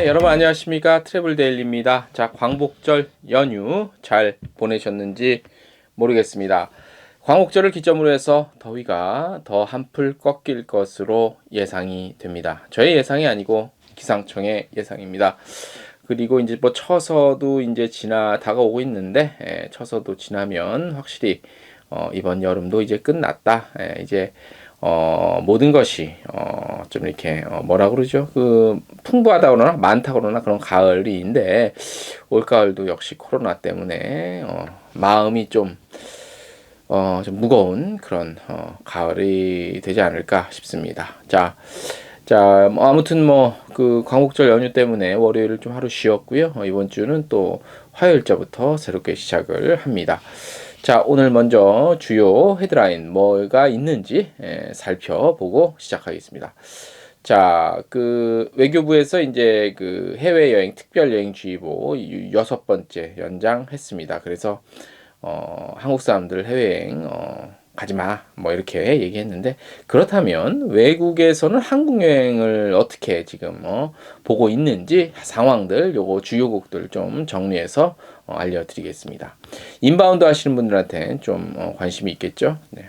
네, 여러분 안녕하십니까? 트래블 데일리입니다. 자, 광복절 연휴 잘 보내셨는지 모르겠습니다. 광복절을 기점으로 해서 더위가 더 한풀 꺾일 것으로 예상이 됩니다. 저의 예상이 아니고 기상청의 예상입니다. 그리고 이제 뭐 처서도 이제 다가오고 있는데, 처서도 지나면 확실히 이번 여름도 이제 끝났다. 이제 모든 것이 좀 이렇게 뭐라 그러죠? 그 풍부하다 그러나 많다 그러나 그런 가을인데 올가을도 역시 코로나 때문에 마음이 좀 무거운 그런 가을이 되지 않을까 싶습니다. 자, 뭐 아무튼 뭐 그 광복절 연휴 때문에 월요일을 좀 하루 쉬었고요. 이번 주는 또 화요일자부터 새롭게 시작을 합니다. 자, 오늘 먼저 주요 헤드라인 뭐가 있는지 살펴보고 시작하겠습니다. 자, 그 외교부에서 이제 그 해외여행 특별여행주의보 6번째 연장했습니다. 그래서 한국 사람들 해외여행 가지 마. 뭐 이렇게 얘기했는데 그렇다면 외국에서는 한국 여행을 어떻게 지금 보고 있는지 상황들 요거 주요국들 좀 정리해서 알려드리겠습니다. 인바운드 하시는 분들한테는 좀 관심이 있겠죠. 네.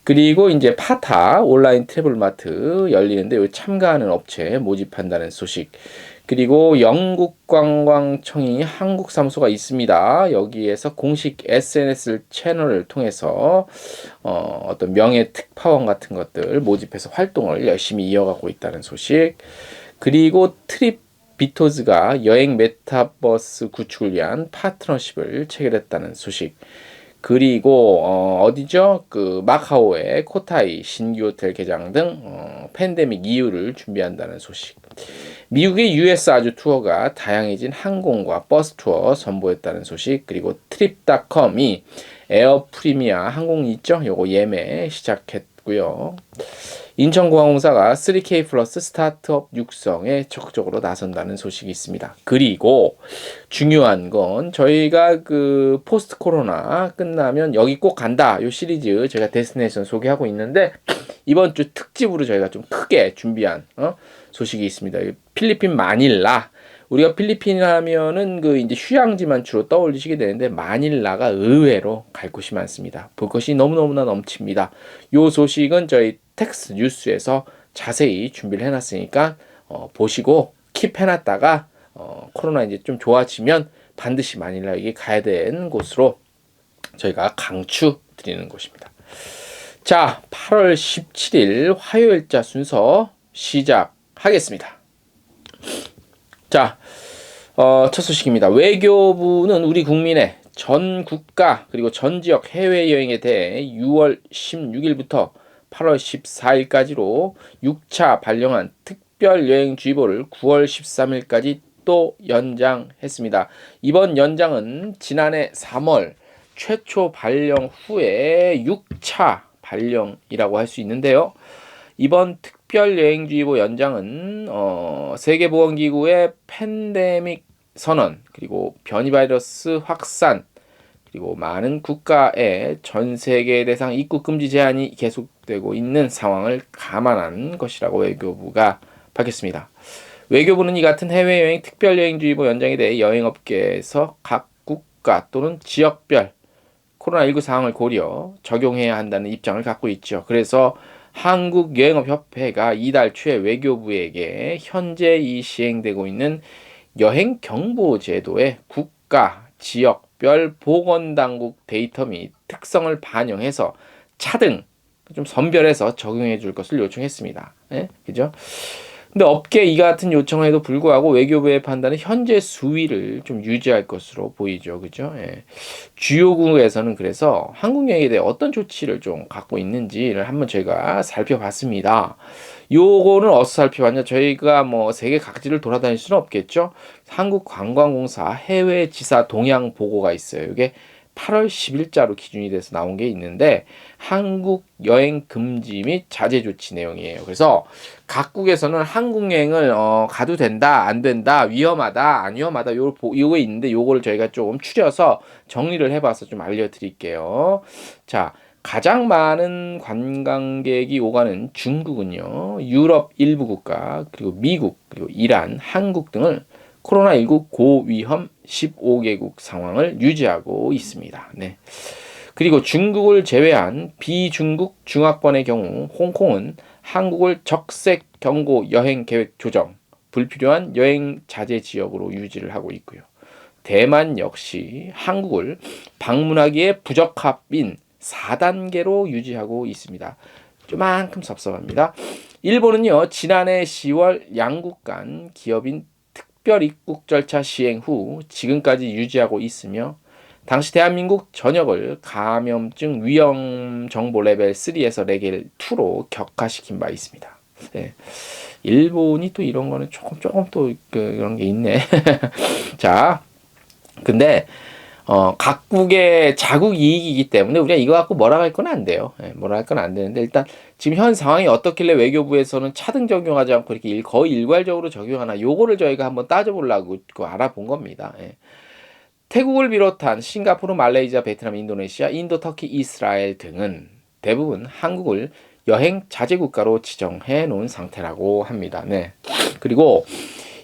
그리고 이제 파타 온라인 트래블마트 열리는데 여기 참가하는 업체 모집한다는 소식. 그리고 영국 관광청이 한국 사무소가 있습니다. 여기에서 공식 SNS 채널을 통해서 어떤 명예 특파원 같은 것들 모집해서 활동을 열심히 이어가고 있다는 소식. 그리고 트립 비토즈가 여행 메타버스 구축을 위한 파트너십을 체결했다는 소식. 그리고 어디죠? 그 마카오의 코타이 신규 호텔 개장 등 팬데믹 이후를 준비한다는 소식. 미국의 US 아주 투어가 다양해진 항공과 버스 투어 선보였다는 소식. 그리고 트립닷컴이 에어 프리미아 항공이 있죠? 요거 예매 시작했고요. 인천공항공사가 3K 플러스 스타트업 육성에 적극적으로 나선다는 소식이 있습니다. 그리고 중요한 건 저희가 그 포스트 코로나 끝나면 여기 꼭 간다 요 시리즈 제가 데스티네이션 소개하고 있는데 이번 주 특집으로 저희가 좀 크게 준비한 소식이 있습니다. 필리핀 마닐라. 우리가 필리핀 하면은 그 이제 휴양지만 주로 떠올리시게 되는데 마닐라가 의외로 갈 곳이 많습니다. 볼 것이 너무너무나 넘칩니다. 요 소식은 저희 텍스 뉴스에서 자세히 준비를 해놨으니까 보시고 킵해놨다가 코로나 이제 좀 좋아지면 반드시 마닐라 여기 가야 되는 곳으로 저희가 강추 드리는 곳입니다. 자, 8월 17일 화요일자 순서 시작하겠습니다. 자, 첫 소식입니다. 외교부는 우리 국민의 전 국가 그리고 전 지역 해외여행에 대해 6월 16일부터 8월 14일까지로 6차 발령한 특별여행주의보를 9월 13일까지 또 연장했습니다. 이번 연장은 지난해 3월 최초 발령 후에 6차 발령이라고 할 수 있는데요. 이번 특별여행주의보 연장은 세계보건기구의 팬데믹 선언 그리고 변이 바이러스 확산 그리고 많은 국가의 전 세계 대상 입국 금지 제한이 계속되고 있는 상황을 감안한 것이라고 외교부가 밝혔습니다. 외교부는 이 같은 해외여행 특별여행주의보 연장에 대해 여행업계에서 각 국가 또는 지역별 코로나19 상황을 고려 적용해야 한다는 입장을 갖고 있죠. 그래서 한국여행업협회가 이달 초에 외교부에게 현재 이 시행되고 있는 여행경보제도의 국가, 지역별 보건당국 데이터 및 특성을 반영해서 차등 좀 선별해서 적용해 줄 것을 요청했습니다. 그죠? 근데 업계 이 같은 요청에도 불구하고 외교부의 판단은 현재 수위를 좀 유지할 것으로 보이죠. 그죠? 주요국에서는 그래서 한국 여행에 대해 어떤 조치를 좀 갖고 있는지를 한번 저희가 살펴봤습니다. 요거는 어디서 살펴봤냐? 저희가 뭐 세계 각지를 돌아다닐 수는 없겠죠. 한국관광공사 해외 지사 동향 보고가 있어요. 이게 8월 10일자로 기준이 돼서 나온 게 있는데 한국 여행 금지 및 자제 조치 내용이에요. 그래서 각국에서는 한국 여행을 가도 된다, 안 된다, 위험하다, 안 위험하다 요거 있는데 요거를 저희가 좀 추려서 정리를 해봐서 좀 알려드릴게요. 자, 가장 많은 관광객이 오가는 중국은요, 유럽 일부 국가, 그리고 미국, 그리고 이란, 한국 등을 코로나19 고위험 15개국 상황을 유지하고 있습니다. 네. 그리고 중국을 제외한 비중국 중화권의 경우 홍콩은 한국을 적색 경고 여행 계획 조정, 불필요한 여행 자제 지역으로 유지를 하고 있고요. 대만 역시 한국을 방문하기에 부적합인 4단계로 유지하고 있습니다. 좀만큼 섭섭합니다. 일본은요, 지난해 10월 양국 간 기업인 특별 입국 절차 시행 후 지금까지 유지하고 있으며 당시 대한민국 전역을 감염증 위험 정보 레벨 3에서 레벨 2로 격하시킨 바 있습니다. 네. 일본이 또 이런 거는 조금 또 그런 게 있네. 자, 근데 각국의 자국 이익이기 때문에 우리가 이거 갖고 뭐라 할 건 안 돼요. 뭐라 할 건 안 되는데 일단 지금 현 상황이 어떻길래 외교부에서는 차등 적용하지 않고 이렇게 거의 일괄적으로 적용하나 요거를 저희가 한번 따져보려고 알아본 겁니다. 태국을 비롯한 싱가포르, 말레이시아, 베트남, 인도네시아, 인도, 터키, 이스라엘 등은 대부분 한국을 여행 자제 국가로 지정해 놓은 상태라고 합니다. 네. 그리고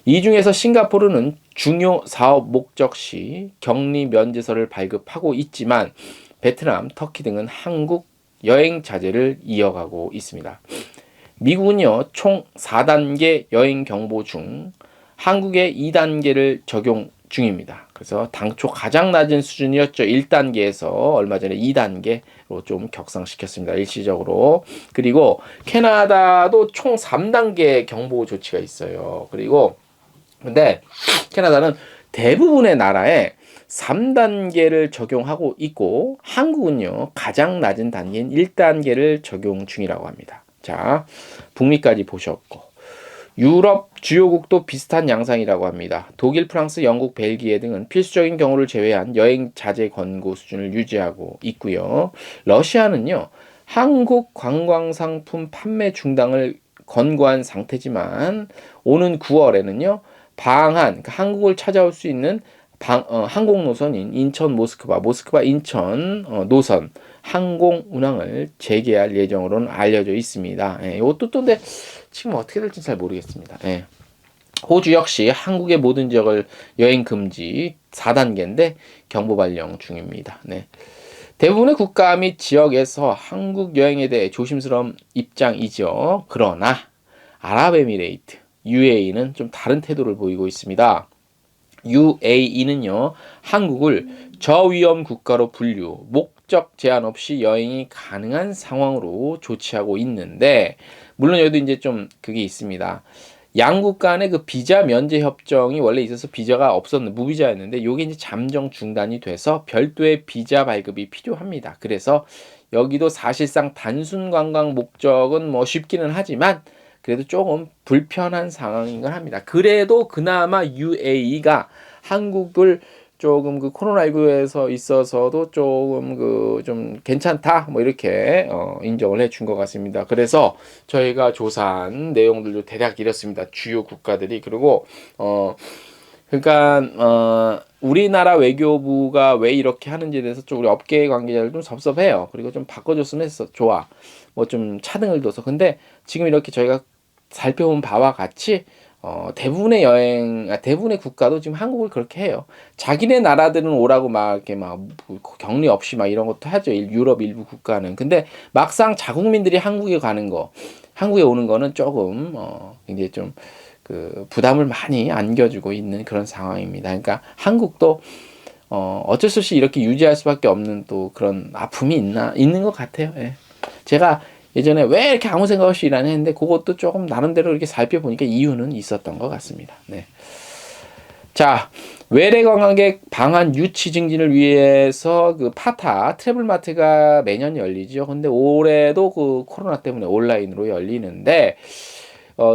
이 중에서 싱가포르는 중요 사업 목적 시 격리 면제서를 발급하고 있지만 베트남, 터키 등은 한국 여행 자제를 이어가고 있습니다. 미국은요, 총 4단계 여행 경보 중 한국에 2단계를 적용 중입니다. 그래서 당초 가장 낮은 수준이었죠. 1단계에서 얼마 전에 2단계로 좀 격상시켰습니다. 일시적으로. 그리고 캐나다도 총 3단계 경보 조치가 있어요. 그리고 근데 캐나다는 대부분의 나라에 3단계를 적용하고 있고 한국은요, 가장 낮은 단계인 1단계를 적용 중이라고 합니다. 자, 북미까지 보셨고 유럽 주요국도 비슷한 양상이라고 합니다. 독일, 프랑스, 영국, 벨기에 등은 필수적인 경우를 제외한 여행 자제 권고 수준을 유지하고 있고요. 러시아는요, 한국 관광상품 판매 중단을 권고한 상태지만 오는 9월에는요, 방한, 그러니까 한국을 찾아올 수 있는 항공 노선인 인천 모스크바 인천 노선 항공 운항을 재개할 예정으로는 알려져 있습니다. 이것도 또 근데 지금 어떻게 될지 잘 모르겠습니다. 호주 역시 한국의 모든 지역을 여행 금지 4단계인데 경보 발령 중입니다. 네. 대부분의 국가 및 지역에서 한국 여행에 대해 조심스러운 입장이죠. 그러나 아랍에미레이트, UAE는 좀 다른 태도를 보이고 있습니다. UAE는요, 한국을 저위험 국가로 분류, 목적 제한 없이 여행이 가능한 상황으로 조치하고 있는데, 물론 여기도 이제 좀 그게 있습니다. 양국 간의 그 비자 면제 협정이 원래 있어서 비자가 없었는데, 무비자였는데, 요게 이제 잠정 중단이 돼서 별도의 비자 발급이 필요합니다. 그래서 여기도 사실상 단순 관광 목적은 뭐 쉽기는 하지만, 그래도 조금 불편한 상황인 걸 합니다. 그래도 그나마 UAE가 한국을 조금 그 코로나19에서 있어서도 조금 그 좀 괜찮다 뭐 이렇게 인정을 해준 것 같습니다. 그래서 저희가 조사한 내용들도 대략 이렇습니다. 주요 국가들이. 그리고 그러니까 우리나라 외교부가 왜 이렇게 하는지에 대해서 좀 우리 업계 관계자들 좀 섭섭해요. 그리고 좀 바꿔줬으면 했어. 좋아. 뭐 좀 차등을 둬서. 근데 지금 이렇게 저희가 살펴본 바와 같이 대부분의 국가도 지금 한국을 그렇게 해요. 자기네 나라들은 오라고 막 이렇게 막 격리 없이 막 이런 것도 하죠. 유럽 일부 국가는. 근데 막상 자국민들이 한국에 오는 거는 조금 이제 좀 그 부담을 많이 안겨주고 있는 그런 상황입니다. 그러니까 한국도 어쩔 수 없이 이렇게 유지할 수밖에 없는 또 그런 아픔이 있는 것 같아요. 예. 제가 예전에 왜 이렇게 아무 생각 없이 일하냐 했는데 그것도 조금 나름대로 이렇게 살펴보니까 이유는 있었던 것 같습니다. 네. 자, 외래 관광객 방한 유치 증진을 위해서 그 파타 트래블마트가 매년 열리죠. 근데 올해도 그 코로나 때문에 온라인으로 열리는데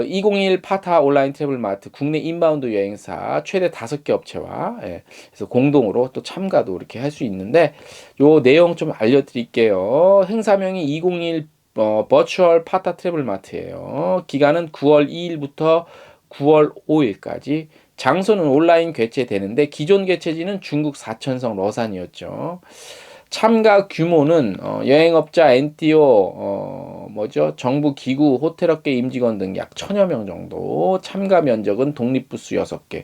2021 파타 온라인 트래블마트 국내 인바운드 여행사 최대 5개 업체와 그래서 공동으로 또 참가도 이렇게 할 수 있는데 요 내용 좀 알려드릴게요. 행사명이 2021 버추얼 파타 트래블마트예요. 기간은 9월 2일부터 9월 5일까지. 장소는 온라인 개최되는데 기존 개최지는 중국 사천성 러산이었죠. 참가 규모는 여행업자, NTO, 정부 기구, 호텔업계 임직원 등 약 1000여 명 정도. 참가 면적은 독립부스 6개.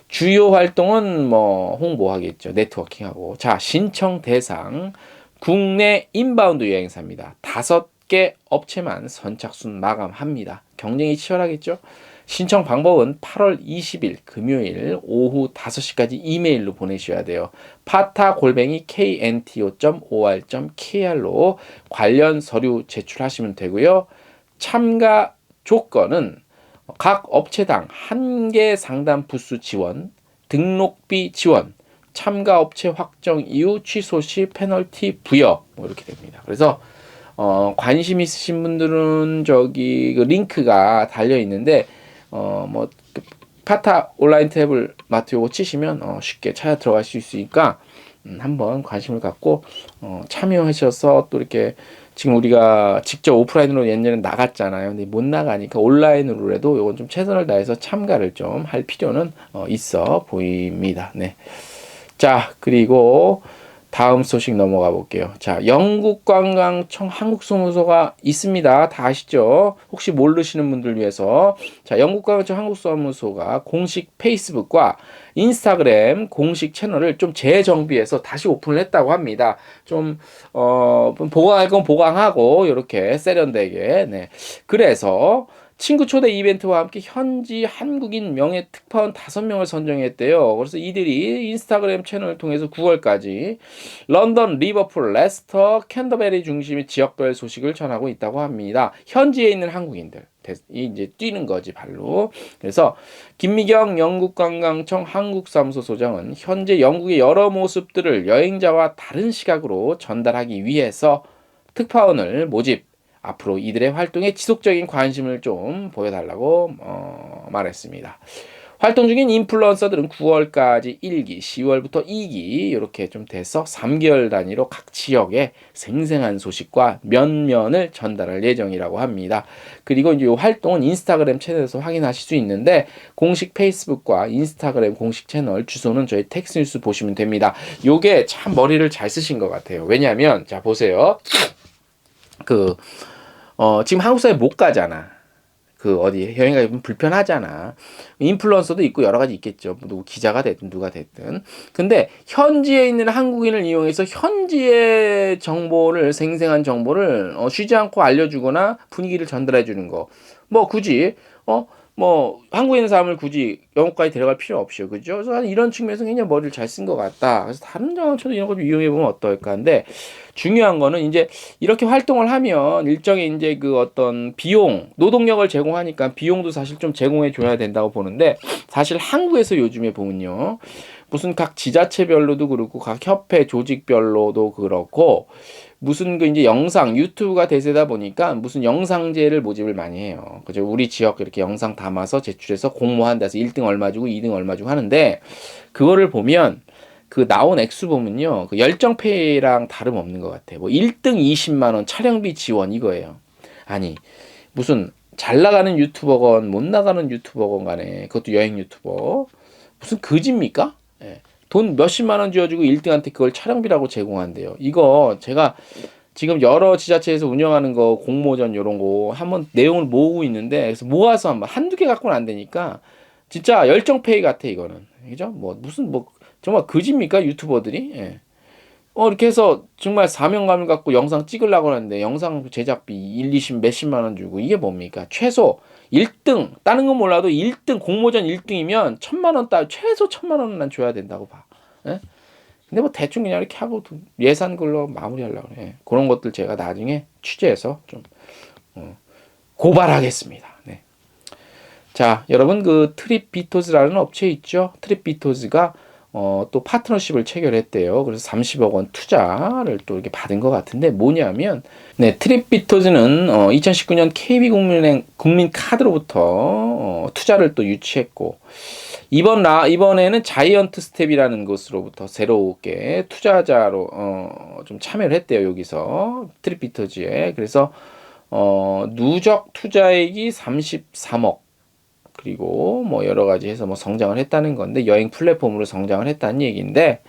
주요 활동은 홍보하겠죠. 네트워킹하고. 자, 신청 대상 국내 인바운드 여행사입니다. 5개 업체만 선착순 마감합니다. 경쟁이 치열하겠죠. 신청 방법은 8월 20일 금요일 오후 5시까지 이메일로 보내셔야 돼요. pata@knto.or.kr로 관련 서류 제출하시면 되고요. 참가 조건은 각 업체당 1개 상담 부스 지원, 등록비 지원, 참가 업체 확정 이후 취소 시 페널티 부여 이렇게 됩니다. 그래서 관심 있으신 분들은 저기 그 링크가 달려 있는데 파타 온라인 탭을 요거 치시면 쉽게 찾아 들어갈 수 있으니까 한번 관심을 갖고 참여하셔서 또 이렇게 지금 우리가 직접 오프라인으로 예전에 나갔잖아요. 근데 못 나가니까 온라인으로라도 요건 좀 최선을 다해서 참가를 좀 할 필요는 있어 보입니다. 네. 자, 그리고 다음 소식 넘어가 볼게요. 자, 영국관광청 한국사무소가 있습니다. 다 아시죠? 혹시 모르시는 분들 위해서. 자, 영국관광청 한국사무소가 공식 페이스북과 인스타그램 공식 채널을 좀 재정비해서 다시 오픈을 했다고 합니다. 좀, 보강할 건 보강하고, 이렇게 세련되게. 네. 그래서, 친구 초대 이벤트와 함께 현지 한국인 명예 특파원 5명을 선정했대요. 그래서 이들이 인스타그램 채널을 통해서 9월까지 런던, 리버풀, 레스터, 캔터베리 중심의 지역별 소식을 전하고 있다고 합니다. 현지에 있는 한국인들. 이제 뛰는 거지 발로. 그래서 김미경 영국관광청 한국사무소 소장은 현재 영국의 여러 모습들을 여행자와 다른 시각으로 전달하기 위해서 특파원을 모집, 앞으로 이들의 활동에 지속적인 관심을 좀 보여달라고 말했습니다. 활동 중인 인플루언서들은 9월까지 1기, 10월부터 2기 이렇게 좀 돼서 3개월 단위로 각 지역의 생생한 소식과 면면을 전달할 예정이라고 합니다. 그리고 이제 이 활동은 인스타그램 채널에서 확인하실 수 있는데 공식 페이스북과 인스타그램 공식 채널 주소는 저희 텍스뉴스 보시면 됩니다. 요게 참 머리를 잘 쓰신 것 같아요. 왜냐하면 자 보세요. 지금 한국 사회 못 가잖아. 어디 여행 가기 불편하잖아. 인플루언서도 있고 여러 가지 있겠죠. 누구 기자가 됐든 누가 됐든. 근데 현지에 있는 한국인을 이용해서 현지의 정보를 생생한 정보를 쉬지 않고 알려주거나 분위기를 전달해 주는 거. 굳이 한국에 있는 사람을 굳이 영국까지 데려갈 필요 없이요. 그죠? 그래서 이런 측면에서 굉장히 머리를 잘 쓴 것 같다. 그래서 다른 장소도 이런 거 좀 이용해 보면 어떨까 하는데 중요한 거는 이제 이렇게 활동을 하면 일정의 이제 그 어떤 비용, 노동력을 제공하니까 비용도 사실 좀 제공해 줘야 된다고 보는데 사실 한국에서 요즘에 보면요. 무슨 각 지자체별로도 그렇고 각 협회 조직별로도 그렇고 무슨 이제 영상 유튜브가 대세다 보니까 무슨 영상제를 모집을 많이 해요. 그죠? 우리 지역 이렇게 영상 담아서 제출해서 공모한 데서 1등 얼마 주고 2등 얼마 주고 하는데 그거를 보면 그 나온 액수 보면요. 그 열정페이랑 다름없는 것 같아요. 1등 20만 원 촬영비 지원 이거예요. 아니 무슨 잘 나가는 유튜버건 못 나가는 유튜버건 간에 그것도 여행 유튜버 무슨 거짓입니까? 예. 돈 몇십만 원 지어주고 1등한테 그걸 촬영비라고 제공한대요. 이거 제가 지금 여러 지자체에서 운영하는 거 공모전 요런 거 한번 내용을 모으고 있는데 그래서 모아서 한두 개 갖고는 안 되니까 진짜 열정페이 같아 이거는. 그죠? 무슨 정말 거짓입니까 유튜버들이? 예. 이렇게 해서 정말 사명감을 갖고 영상 찍으려고 하는데 영상 제작비 1, 20 몇십만 원 주고 이게 뭡니까? 최소 1등, 다른 건 몰라도 1등, 공모전 1등이면 1000만 원 최소 1000만 원은 줘야 된다고 봐. 예? 근데 대충 그냥 이렇게 하고 예산 걸로 마무리하려고 해. 그런 것들 제가 나중에 취재해서 좀 고발하겠습니다. 네. 자, 여러분 트립비토즈라는 업체 있죠? 트립비토즈가 또 파트너십을 체결했대요. 그래서 30억 원 투자를 또 이렇게 받은 것 같은데 뭐냐면, 네, 트립비토즈는 2019년 KB국민은행 국민카드로부터 투자를 또 유치했고, 이번에는 자이언트 스텝이라는 곳으로부터 새롭게 투자자로 좀 참여를 했대요. 여기서 트립비토즈에. 그래서 누적 투자액이 33억. 그리고 여러 가지 해서 성장을 했다는 건데 여행 플랫폼으로 성장을 했다는 얘기인데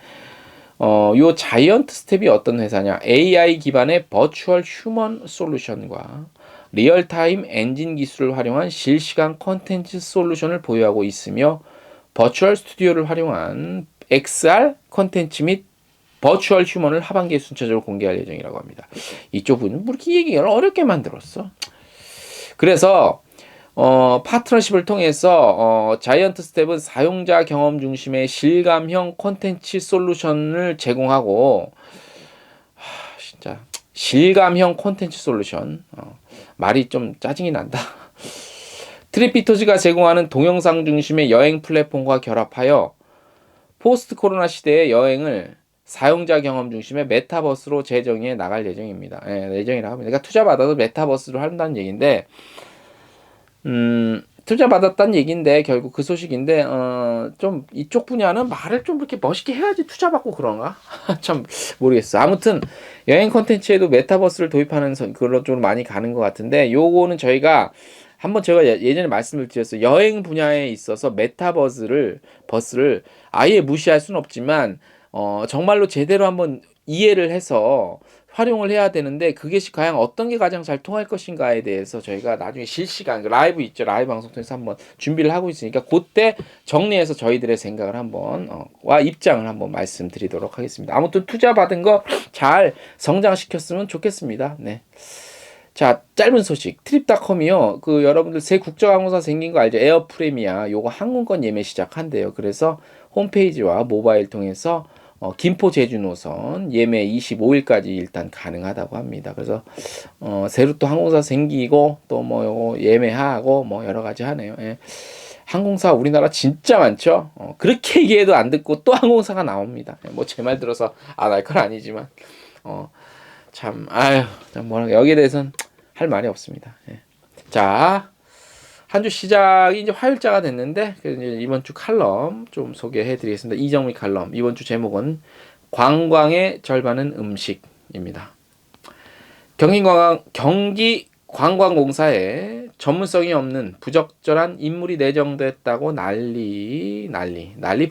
요 자이언트 스텝이 어떤 회사냐? AI 기반의 버추얼 휴먼 솔루션과 리얼타임 엔진 기술을 활용한 실시간 콘텐츠 솔루션을 보유하고 있으며 버추얼 스튜디오를 활용한 XR 콘텐츠 및 버추얼 휴먼을 하반기에 순차적으로 공개할 예정이라고 합니다. 이쪽은 뭐 이렇게 얘기를 어렵게 만들었어. 그래서 파트너십을 통해서 자이언트 스텝은 사용자 경험 중심의 실감형 콘텐츠 솔루션을 제공하고 진짜 실감형 콘텐츠 솔루션 말이 좀 짜증이 난다. 트립비토즈가 제공하는 동영상 중심의 여행 플랫폼과 결합하여 포스트 코로나 시대의 여행을 사용자 경험 중심의 메타버스로 재정해 나갈 예정입니다. 예정이라고 합니다. 그러니까 투자 받아도 메타버스로 한다는 얘기인데 투자 받았다는 얘기인데 결국 그 소식인데 좀 이쪽 분야는 말을 좀 이렇게 멋있게 해야지 투자 받고 그런가? 참 모르겠어. 아무튼 여행 콘텐츠에도 메타버스를 도입하는 그런 쪽으로 많이 가는 것 같은데 요거는 저희가 한번 제가 예전에 말씀을 드렸어요. 여행 분야에 있어서 메타버스를 아예 무시할 수는 없지만 정말로 제대로 한번 이해를 해서 활용을 해야 되는데 그게 과연 어떤 게 가장 잘 통할 것인가에 대해서 저희가 나중에 실시간 라이브 있죠. 라이브 방송 통해서 한번 준비를 하고 있으니까 그때 정리해서 저희들의 생각을 한번 와 입장을 한번 말씀드리도록 하겠습니다. 아무튼 투자 받은 거 잘 성장시켰으면 좋겠습니다. 네. 자, 짧은 소식. 트립닷컴이요. 그 여러분들 새 국제항공사 생긴 거 알죠? 에어프리미아. 요거 항공권 예매 시작한대요. 그래서 홈페이지와 모바일 통해서 김포 제주 노선 예매 25일까지 일단 가능하다고 합니다. 그래서 새로 또 항공사 생기고 또 뭐 요거 예매하고 뭐 여러 가지 하네요. 예. 항공사 우리나라 진짜 많죠. 그렇게 얘기해도 안 듣고 또 항공사가 나옵니다. 뭐 제 말 들어서 안 할 건 아니지만 참 뭐라 여기에 대해서는 할 말이 없습니다. 예. 자, 한 주 시작이 이제 화요일자가 됐는데 이제 이번 주 칼럼 좀 소개해드리겠습니다. 이정미 칼럼 이번 주 제목은 관광의 절반은 음식입니다. 경기 관광공사에 전문성이 없는 부적절한 인물이 내정됐다고 난리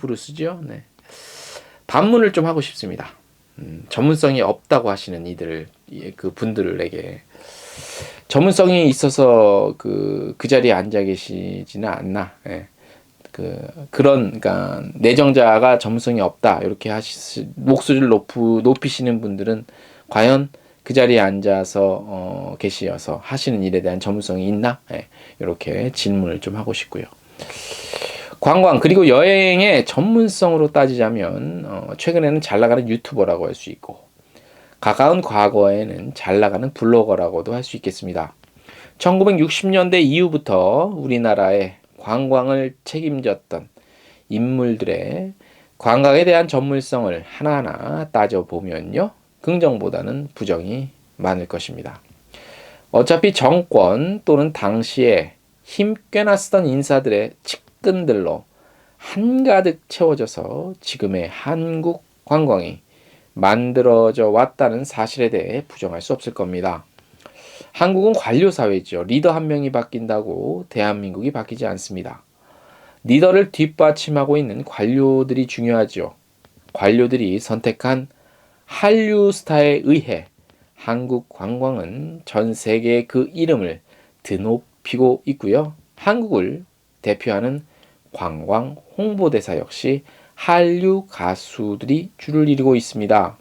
부르스죠. 네. 반문을 좀 하고 싶습니다. 전문성이 없다고 하시는 그 분들에게 전문성이 있어서 그 자리에 앉아 계시지는 않나. 예. 그러니까 내정자가 전문성이 없다 이렇게 목소리를 높이시는 분들은 과연 그 자리에 앉아서 계시어서 하시는 일에 대한 전문성이 있나? 예. 이렇게 질문을 좀 하고 싶고요. 관광 그리고 여행의 전문성으로 따지자면 최근에는 잘 나가는 유튜버라고 할 수 있고 가까운 과거에는 잘 나가는 블로거라고도 할 수 있겠습니다. 1960년대 이후부터 우리나라의 관광을 책임졌던 인물들의 관광에 대한 전문성을 하나하나 따져보면요. 긍정보다는 부정이 많을 것입니다. 어차피 정권 또는 당시에 힘 꽤나 쓰던 인사들의 측근들로 한가득 채워져서 지금의 한국 관광이 만들어져 왔다는 사실에 대해 부정할 수 없을 겁니다. 한국은 관료 사회죠. 리더 한 명이 바뀐다고 대한민국이 바뀌지 않습니다. 리더를 뒷받침하고 있는 관료들이 중요하죠. 관료들이 선택한 한류 스타에 의해 한국 관광은 전 세계에 그 이름을 드높이고 있고요. 한국을 대표하는 관광 홍보대사 역시 한류 가수들이 줄을 이루고 있습니다.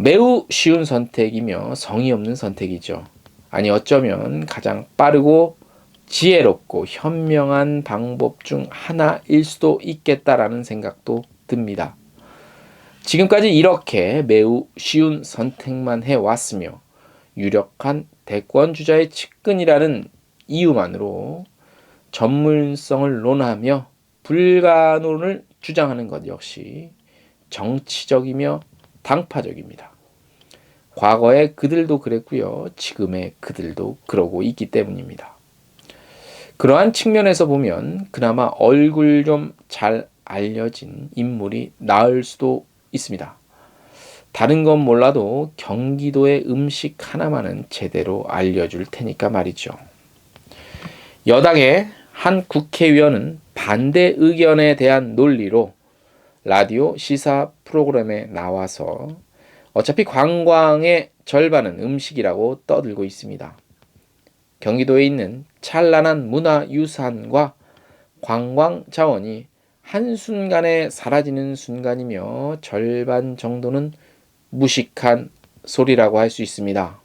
매우 쉬운 선택이며 성의 없는 선택이죠. 아니 어쩌면 가장 빠르고 지혜롭고 현명한 방법 중 하나일 수도 있겠다라는 생각도 듭니다. 지금까지 이렇게 매우 쉬운 선택만 해왔으며 유력한 대권주자의 측근이라는 이유만으로 전문성을 논하며 불가논을 주장하는 것 역시 정치적이며 당파적입니다. 과거에 그들도 그랬고요. 지금의 그들도 그러고 있기 때문입니다. 그러한 측면에서 보면 그나마 얼굴 좀 잘 알려진 인물이 나을 수도 있습니다. 다른 건 몰라도 경기도의 음식 하나만은 제대로 알려줄 테니까 말이죠. 여당의 한 국회의원은 반대 의견에 대한 논리로 라디오 시사 프로그램에 나와서 어차피 관광의 절반은 음식이라고 떠들고 있습니다. 경기도에 있는 찬란한 문화유산과 관광 자원이 한순간에 사라지는 순간이며 절반 정도는 무식한 소리라고 할 수 있습니다.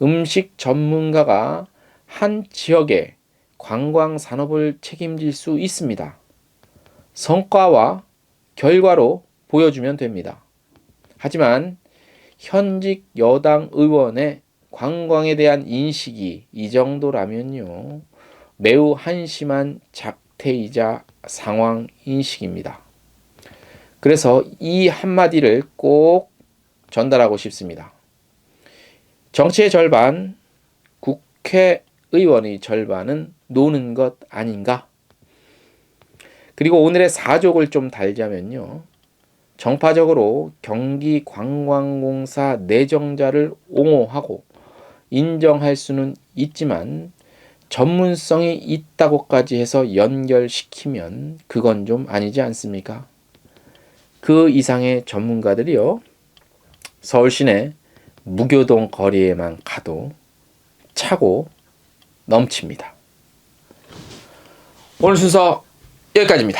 음식 전문가가 한 지역의 관광 산업을 책임질 수 있습니다. 성과와 결과로 보여주면 됩니다. 하지만 현직 여당 의원의 관광에 대한 인식이 이 정도라면요, 매우 한심한 작태이자 상황 인식입니다. 그래서 이 한마디를 꼭 전달하고 싶습니다. 정치의 절반, 국회의원의 절반은 노는 것 아닌가? 그리고 오늘의 사족을 좀 달자면요, 정파적으로 경기관광공사 내정자를 옹호하고 인정할 수는 있지만 전문성이 있다고까지 해서 연결시키면 그건 좀 아니지 않습니까? 그 이상의 전문가들이요, 서울 시내 무교동 거리에만 가도 차고 넘칩니다. 오늘 순서 여기까지입니다.